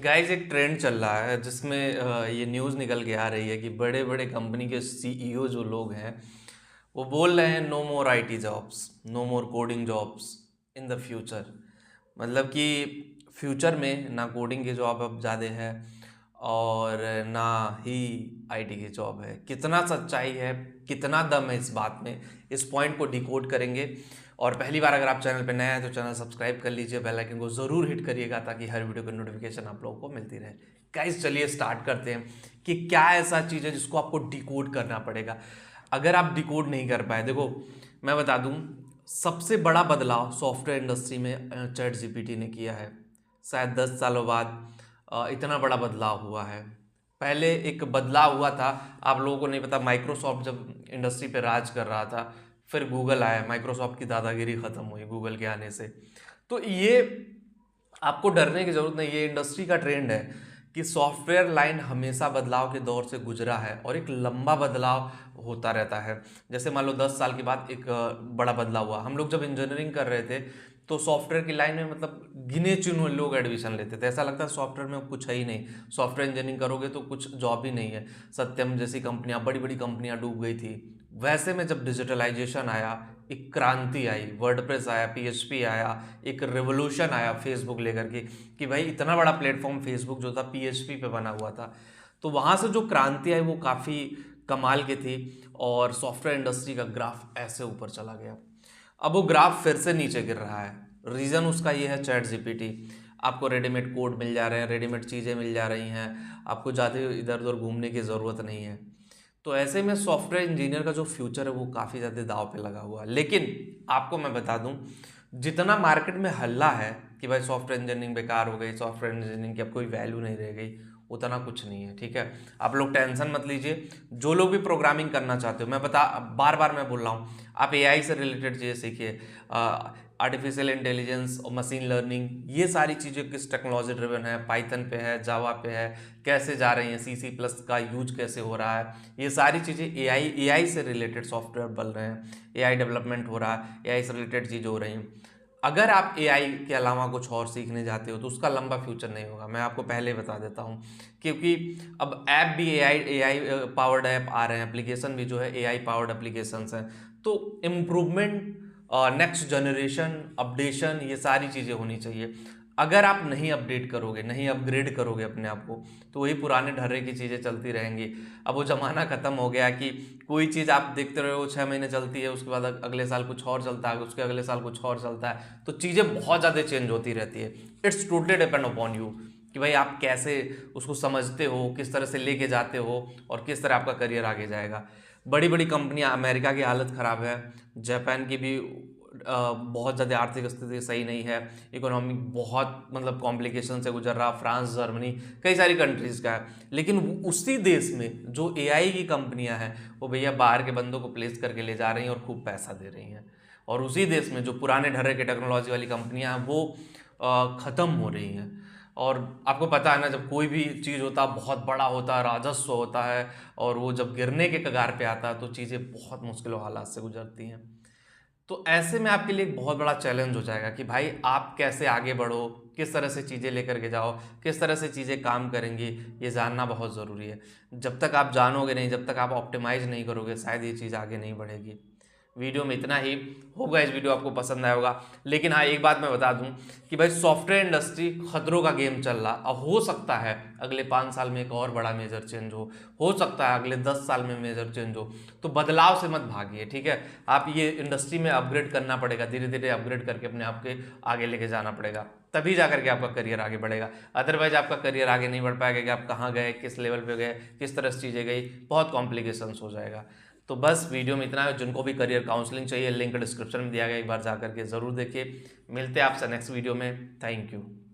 Guys एक trend चल रहा है जिसमें ये न्यूज़ निकल के आ रही है कि बड़े बड़े कंपनी के सीईओ जो लोग हैं वो बोल रहे हैं no more IT jobs, no more coding jobs in the future. मतलब कि फ्यूचर में ना कोडिंग की जॉब अब ज़्यादा है और ना ही आईटी की जॉब है। कितना सच्चाई है, कितना दम है इस बात में, इस पॉइंट को डिकोड करेंगे। और पहली बार अगर आप चैनल पर नए हैं तो चैनल सब्सक्राइब कर लीजिए, बेल आइकन को ज़रूर हिट करिएगा ताकि हर वीडियो की नोटिफिकेशन आप लोगों को मिलती रहे। गाइस चलिए स्टार्ट करते हैं कि क्या ऐसा चीज़ है जिसको आपको डिकोड करना पड़ेगा। अगर आप डिकोड नहीं कर पाए, देखो मैं बता दूं, सबसे बड़ा बदलाव सॉफ्टवेयर इंडस्ट्री में चैट जीपीटी ने किया है। शायद 10 सालों बाद इतना बड़ा बदलाव हुआ है। पहले एक बदलाव हुआ था, आप लोगों को नहीं पता, माइक्रोसॉफ्ट जब इंडस्ट्री पे राज कर रहा था, फिर गूगल आया, माइक्रोसॉफ्ट की दादागिरी खत्म हुई गूगल के आने से। तो ये आपको डरने की जरूरत नहीं, ये इंडस्ट्री का ट्रेंड है कि सॉफ्टवेयर लाइन हमेशा बदलाव के दौर से गुजरा है और एक लंबा बदलाव होता रहता है। जैसे मान लो 10 साल के बाद एक बड़ा बदलाव हुआ। हम लोग जब इंजीनियरिंग कर रहे थे तो सॉफ्टवेयर की लाइन में मतलब गिने चुने लोग एडमिशन लेते थे। ऐसा लगता है सॉफ्टवेयर में कुछ है ही नहीं, सॉफ्टवेयर इंजीनियरिंग करोगे तो कुछ जॉब ही नहीं है। सत्यम जैसी कंपनियां, बड़ी बड़ी कंपनियां डूब गई थी। वैसे में जब डिजिटलाइजेशन आया, एक क्रांति आई, वर्डप्रेस आया, पीएचपी आया, एक रेवोल्यूशन आया फेसबुक लेकर के कि भाई इतना बड़ा प्लेटफॉर्म फेसबुक जो था पीएचपी पे बना हुआ था। तो वहाँ से जो क्रांति आई वो काफ़ी कमाल की थी और सॉफ्टवेयर इंडस्ट्री का ग्राफ ऐसे ऊपर चला गया। अब वो ग्राफ फिर से नीचे गिर रहा है। रीज़न उसका ये है चैट जीपीटी। आपको रेडीमेड कोड मिल जा रहे हैं, रेडीमेड चीज़ें मिल जा रही हैं, आपको ज़्यादा इधर उधर घूमने की ज़रूरत नहीं है। तो ऐसे में सॉफ्टवेयर इंजीनियर का जो फ्यूचर है वो काफ़ी ज़्यादा दाव पे लगा हुआ है। लेकिन आपको मैं बता दूं, जितना मार्केट में हल्ला है कि भाई सॉफ्टवेयर इंजीनियरिंग बेकार हो गई, सॉफ्टवेयर इंजीनियरिंग की अब कोई वैल्यू नहीं रह गई, उतना कुछ नहीं है। ठीक है, आप लोग टेंशन मत लीजिए। जो लोग भी प्रोग्रामिंग करना चाहते हो, मैं बार बार मैं बोल रहा हूँ, आप एआई से रिलेटेड चीज़ें सीखिए। आर्टिफिशियल इंटेलिजेंस और मशीन लर्निंग, ये सारी चीज़ें किस टेक्नोलॉजी ड्रिवन है, पाइथन पे है, जावा पे है, कैसे जा रही हैं, सी सी प्लस का यूज कैसे हो रहा है, ये सारी चीज़ें एआई से रिलेटेड सॉफ्टवेयर बन रहे हैं, एआई डेवलपमेंट हो रहा है, एआई से रिलेटेड चीज़ें हो रही हैं। अगर आप एआई के अलावा कुछ और सीखने जाते हो तो उसका लंबा फ्यूचर नहीं होगा, मैं आपको पहले ही बता देता हूँ। क्योंकि अब ऐप भी एआई पावर्ड ऐप आ रहे हैं, एप्लीकेशन भी जो है एआई पावर्ड एप्लीकेशंस हैं। तो इम्प्रूवमेंट, नेक्स्ट जनरेशन, अपडेशन, ये सारी चीज़ें होनी चाहिए। अगर आप नहीं अपडेट करोगे, नहीं अपग्रेड करोगे अपने आप को, तो वही पुराने ढर्रे की चीज़ें चलती रहेंगी। अब वो ज़माना ख़त्म हो गया कि कोई चीज़ आप देखते रहे हो 6 महीने चलती है, उसके बाद अगले साल कुछ और चलता है, उसके अगले साल कुछ और चलता है। तो चीज़ें बहुत ज़्यादा चेंज होती रहती है। It's totally depend upon you कि भाई आप कैसे उसको समझते हो, किस तरह से लेके जाते हो और किस तरह आपका करियर आगे जाएगा। बड़ी बड़ी कंपनियां, अमेरिका की हालत ख़राब है, जापान की भी बहुत ज़्यादा आर्थिक स्थिति सही नहीं है, इकोनॉमी बहुत मतलब कॉम्प्लिकेशन से गुजर रहा, फ्रांस, जर्मनी, कई सारी कंट्रीज़ का है। लेकिन उसी देश में जो एआई की कंपनियां हैं वो भैया बाहर के बंदों को प्लेस करके ले जा रही हैं और खूब पैसा दे रही हैं। और उसी देश में जो पुराने ढर्रे के टेक्नोलॉजी वाली कंपनियां हैं वो ख़त्म हो रही हैं। और आपको पता है ना, जब कोई भी चीज़ होता है बहुत बड़ा होता है, राजस्व होता है, और वो जब गिरने के कगार पे आता है तो चीज़ें बहुत मुश्किल हालात से गुजरती हैं। तो ऐसे में आपके लिए एक बहुत बड़ा चैलेंज हो जाएगा कि भाई आप कैसे आगे बढ़ो, किस तरह से चीज़ें लेकर के जाओ, किस तरह से चीज़ें काम करेंगी, ये जानना बहुत ज़रूरी है। जब तक आप जानोगे नहीं, जब तक आप ऑप्टिमाइज नहीं करोगे, शायद ये चीज़ आगे नहीं बढ़ेगी। वीडियो में इतना ही होगा, इस वीडियो आपको पसंद आया होगा। लेकिन हाँ, एक बात मैं बता दूं कि भाई सॉफ्टवेयर इंडस्ट्री खतरों का गेम चल रहा। अब हो सकता है अगले 5 साल में एक और बड़ा मेजर चेंज हो सकता है अगले 10 साल में मेजर चेंज हो। तो बदलाव से मत भागिए, ठीक है। आप ये इंडस्ट्री में अपग्रेड करना पड़ेगा, धीरे धीरे अपग्रेड करके अपने आप के आगे लेके जाना पड़ेगा, तभी जा करके आपका करियर आगे बढ़ेगा। अदरवाइज आपका करियर आगे नहीं बढ़ पाएगा कि आप कहाँ गए, किस लेवल पे गए, किस तरह से चीज़ें गई, बहुत कॉम्प्लिकेशंस हो जाएगा। तो बस वीडियो में इतना है। जिनको भी करियर काउंसलिंग चाहिए, लिंक डिस्क्रिप्शन में दिया गया, एक बार जा करके ज़रूर देखिए। मिलते हैं आपसे नेक्स्ट वीडियो में। Thank you.